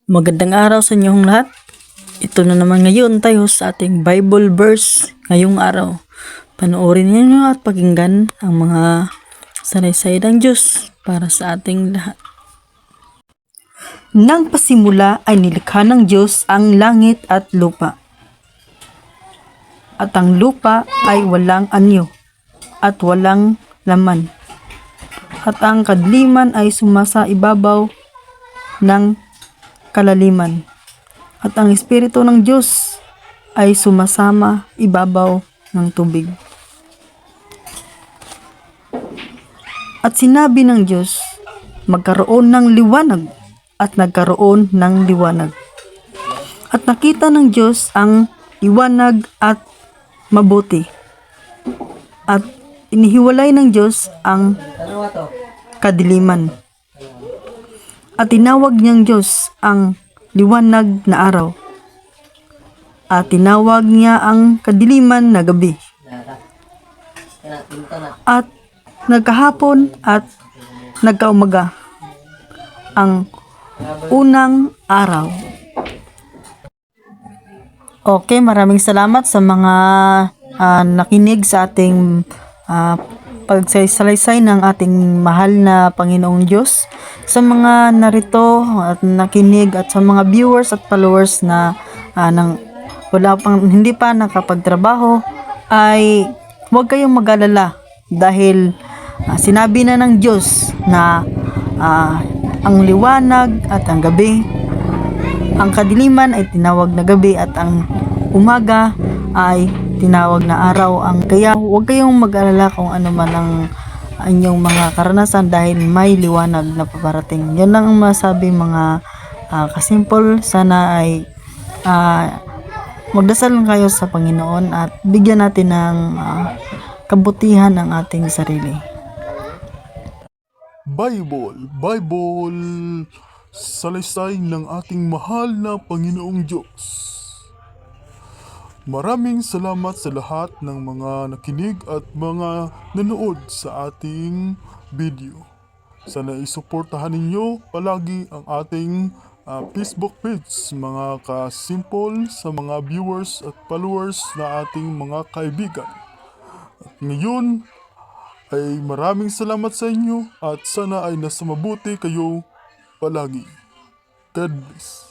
Magandang araw sa inyong lahat. Ito na naman ngayon tayo sa ating Bible verse ngayong araw. Panoorin niyo at pakinggan ang mga sanaysay ng Diyos para sa ating lahat. Nang pasimula ay nilikha ng Diyos ang langit at lupa. At ang lupa ay walang anyo at walang laman. At ang kadiliman ay sumasa ibabaw ng kalaliman. At ang Espiritu ng Diyos ay sumasama ibabaw ng tubig. At sinabi ng Diyos, magkaroon ng liwanag, at nagkaroon ng liwanag. At nakita ng Diyos ang liwanag at mabuti. At inihiwalay ng Diyos ang kadiliman. At tinawag niyang Diyos ang liwanag na araw. At tinawag niya ang kadiliman na gabi. At nagkahapon at nagkaumaga ang unang araw. Okay, maraming salamat sa mga nakinig sa ating pagsalaysay ng ating mahal na Panginoong Diyos. Sa mga narito at nakinig at sa mga viewers at followers na hindi pa nakapagtrabaho, ay huwag kayong mag-alala dahil sinabi na ng Diyos na ang liwanag at ang gabi, ang kadiliman ay tinawag na gabi at ang umaga ay tinawag na araw. Kaya huwag kayong mag-alala kung ano man ang inyong mga karanasan dahil may liwanag na paparating. Yan lang ang masabi mga kasimple. Sana ay magdasal lang kayo sa Panginoon at bigyan natin ng kabutihan ang ating sarili. Bible, salaysay ng ating mahal na Panginoong Diyos. Maraming salamat sa lahat ng mga nakinig at mga nanood sa ating video. Sana isuportahan ninyo palagi ang ating Facebook page, mga ka-simple, sa mga viewers at followers na ating mga kaibigan. At ngayon ay maraming salamat sa inyo at sana ay nasa mabuti kayo palagi. God bless.